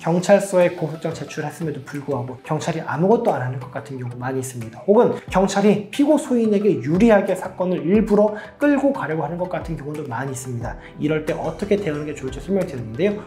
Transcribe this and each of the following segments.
경찰서에 고소장 제출했음에도 불구하고 경찰이 아무것도 안 하는 것 같은 경우 많이 있습니다. 혹은 경찰이 피고 소인에게 유리하게 사건을 일부러 끌고 가려고 하는 것 같은 경우도 많이 있습니다. 이럴 때 어떻게 대응하는 게 좋을지 설명드리는데요.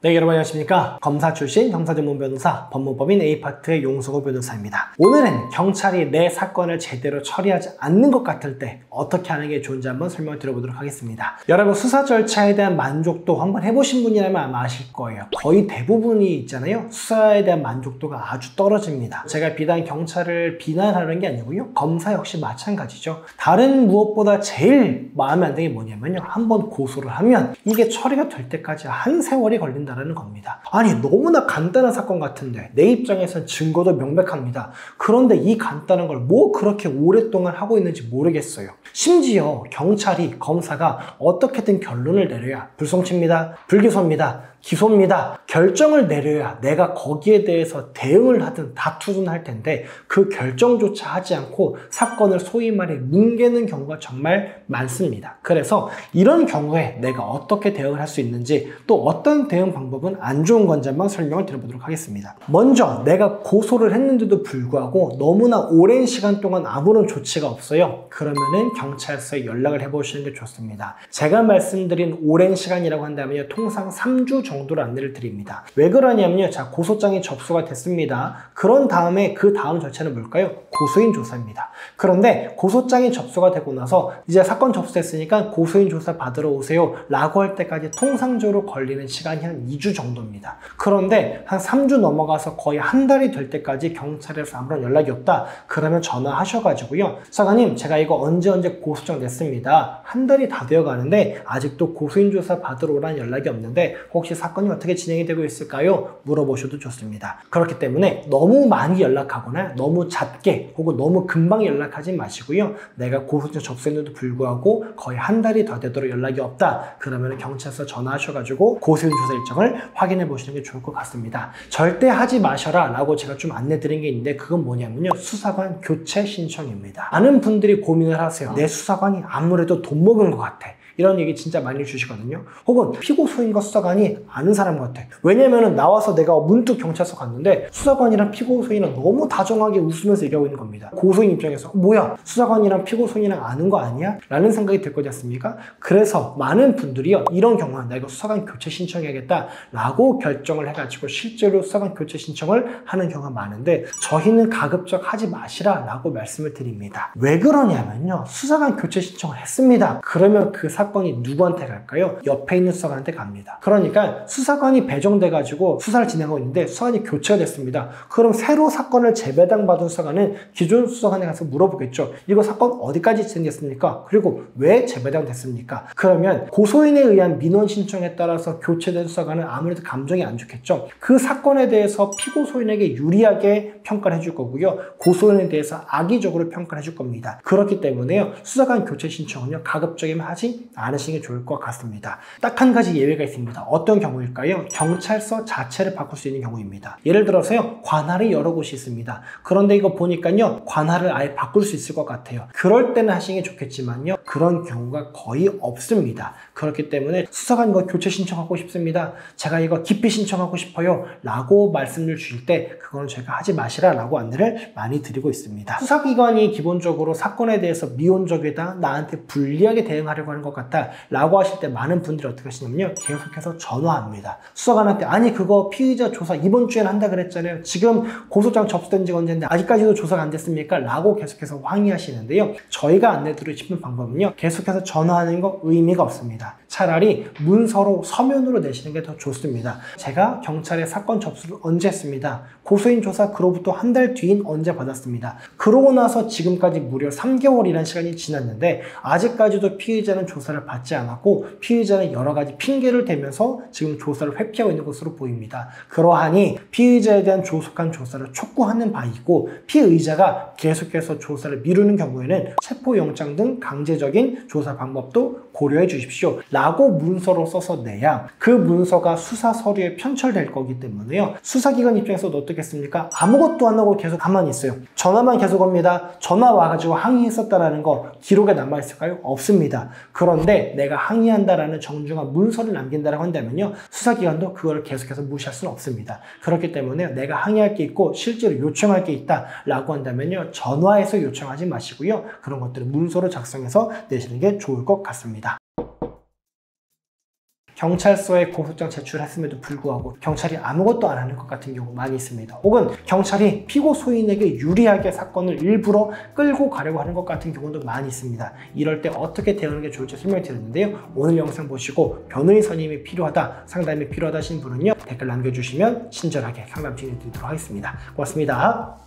네, 여러분 안녕하십니까? 검사 출신 형사전문 변호사 법무법인 A파트의 용석호 변호사입니다. 오늘은 경찰이 내 사건을 제대로 처리하지 않는 것 같을 때 어떻게 하는 게 좋은지 한번 설명을 드려보도록 하겠습니다. 여러분 수사 절차에 대한 만족도 한번 해보신 분이라면 아마 아실 거예요. 거의 대부분이 있잖아요. 수사에 대한 만족도가 아주 떨어집니다. 제가 비단 경찰을 비난하는 게 아니고요. 검사 역시 마찬가지죠. 다른 무엇보다 제일 마음에 안 드는 게 뭐냐면요. 한번 고소를 하면 이게 처리가 될 때까지 한 세월이 걸린다. 라는 겁니다. 아니 너무나 간단한 사건 같은데 내 입장에선 증거도 명백합니다. 그런데 이 간단한 걸 뭐 그렇게 오랫동안 하고 있는지 모르겠어요. 심지어 경찰이 검사가 어떻게든 결론을 내려야 불송치입니다. 불기소입니다. 기소입니다. 결정을 내려야 내가 거기에 대해서 대응을 하든 다투든 할 텐데 그 결정조차 하지 않고 사건을 소위 말해 뭉개는 경우가 정말 많습니다. 그래서 이런 경우에 내가 어떻게 대응을 할 수 있는지 또 어떤 대응 방법은 안 좋은 건지 한번 설명을 드려보도록 하겠습니다. 먼저 내가 고소를 했는데도 불구하고 너무나 오랜 시간 동안 아무런 조치가 없어요. 그러면은 경찰서에 연락을 해보시는 게 좋습니다. 제가 말씀드린 오랜 시간이라고 한다면요. 통상 3주 정도로 안내를 드립니다. 왜 그러냐면요. 자, 고소장이 접수가 됐습니다. 그런 다음에 그 다음 절차는 뭘까요? 고소인 조사입니다. 그런데 고소장이 접수가 되고 나서 이제 사건 접수됐으니까 고소인 조사 받으러 오세요 라고 할 때까지 통상적으로 걸리는 시간이 한 2주 정도입니다. 그런데 한 3주 넘어가서 거의 한 달이 될 때까지 경찰에서 아무런 연락이 없다. 그러면 전화하셔가지고요. 사관님 제가 이거 언제 고소장 냈습니다. 한 달이 다 되어 가는데 아직도 고소인 조사 받으러 오라는 연락이 없는데 혹시 사건이 어떻게 진행이 되고 있을까요? 물어보셔도 좋습니다. 그렇기 때문에 너무 많이 연락하거나 너무 잦게 혹은 너무 금방 연락하지 마시고요. 내가 고소장 접수했는데도 불구하고 거의 한 달이 더 되도록 연락이 없다. 그러면 경찰서 전화하셔가지고 고소인 조사 일정을 확인해 보시는 게 좋을 것 같습니다. 절대 하지 마셔라 라고 제가 좀 안내 드린 게 있는데 그건 뭐냐면요. 수사관 교체 신청입니다. 많은 분들이 고민을 하세요. 내 수사관이 아무래도 돈 먹은 것 같아. 이런 얘기 진짜 많이 주시거든요. 혹은 피고 소인과 수사관이 아는 사람 같아. 왜냐면은 나와서 내가 문득 경찰서 갔는데 수사관이랑 피고 소인은 너무 다정하게 웃으면서 얘기하고 있는 겁니다. 고소인 입장에서 뭐야 수사관이랑 피고 소인이랑 아는 거 아니야? 라는 생각이 들 거지 않습니까? 그래서 많은 분들이요. 이런 경우는 내가 수사관 교체 신청해야겠다 라고 결정을 해가지고 실제로 수사관 교체 신청을 하는 경우가 많은데 저희는 가급적 하지 마시라 라고 말씀을 드립니다. 왜 그러냐면요. 수사관 교체 신청을 했습니다. 그러면 그 사건이 누구한테 갈까요? 옆에 있는 수사관한테 갑니다. 그러니까 수사관이 배정돼가지고 수사를 진행하고 있는데 수사관이 교체가 됐습니다. 그럼 새로 사건을 재배당받은 수사관은 기존 수사관에 가서 물어보겠죠. 이거 사건 어디까지 진행됐습니까? 그리고 왜 재배당됐습니까? 그러면 고소인에 의한 민원 신청에 따라서 교체된 수사관은 아무래도 감정이 안 좋겠죠. 그 사건에 대해서 피고 소인에게 유리하게 평가를 해줄 거고요. 고소인에 대해서 악의적으로 평가를 해줄 겁니다. 그렇기 때문에요. 수사관 교체 신청은요. 가급적이면 하지 않으시는 게 좋을 것 같습니다. 딱 한 가지 예외가 있습니다. 어떤 경우일까요? 경찰서 자체를 바꿀 수 있는 경우입니다. 예를 들어서요. 관할이 여러 곳이 있습니다. 그런데 이거 보니까요. 관할을 아예 바꿀 수 있을 것 같아요. 그럴 때는 하시는 게 좋겠지만요. 그런 경우가 거의 없습니다. 그렇기 때문에 수사관 이거 교체 신청하고 싶습니다. 제가 이거 기피 신청하고 싶어요. 라고 말씀을 주실 때 그거는 제가 하지 마시라 라고 안내를 많이 드리고 있습니다. 수사기관이 기본적으로 사건에 대해서 미온적이다. 나한테 불리하게 대응하려고 하는 것 같다 라고 하실 때 많은 분들이 어떻게 하시냐면요. 계속해서 전화합니다. 수사관한테 아니 그거 피의자 조사 이번 주에는 한다 그랬잖아요. 지금 고소장 접수된 지가 언제인데 아직까지도 조사가 안 됐습니까? 라고 계속해서 항의하시는데요. 저희가 안내드리고 싶은 방법은요. 계속해서 전화하는 거 의미가 없습니다. 차라리 문서로 서면으로 내시는 게 더 좋습니다. 제가 경찰에 사건 접수를 언제 했습니다. 고소인 조사 그로부터 한 달 뒤인 언제 받았습니다. 그러고 나서 지금까지 무려 3개월이라는 시간이 지났는데 아직까지도 피의자는 조사를 받지 않았고 피의자는 여러 가지 핑계를 대면서 지금 조사를 회피하고 있는 것으로 보입니다. 그러하니 피의자에 대한 조속한 조사를 촉구하는 바이고 피의자가 계속해서 조사를 미루는 경우에는 체포영장 등 강제적인 조사 방법도 고려해 주십시오. 라고 문서로 써서 내야 그 문서가 수사 서류에 편철될 거기 때문에요. 수사기관 입장에서도 어떻겠습니까? 아무것도 안 하고 계속 가만히 있어요. 전화만 계속 옵니다. 전화 와가지고 항의했었다라는 거 기록에 남아있을까요? 없습니다. 그런데 내가 항의한다라는 정중한 문서를 남긴다라고 한다면요. 수사기관도 그걸 계속해서 무시할 수는 없습니다. 그렇기 때문에 내가 항의할 게 있고 실제로 요청할 게 있다라고 한다면요. 전화해서 요청하지 마시고요. 그런 것들을 문서로 작성해서 내시는 게 좋을 것 같습니다. 경찰서에 공소장 제출했음에도 불구하고 경찰이 아무것도 안 하는 것 같은 경우 많이 있습니다. 혹은 경찰이 피고 소인에게 유리하게 사건을 일부러 끌고 가려고 하는 것 같은 경우도 많이 있습니다. 이럴 때 어떻게 대응하는 게 좋을지 설명드렸는데요. 오늘 영상 보시고 변호인 선임이 필요하다, 상담이 필요하다 하신 분은요. 댓글 남겨주시면 친절하게 상담 진행드리도록 하겠습니다. 고맙습니다.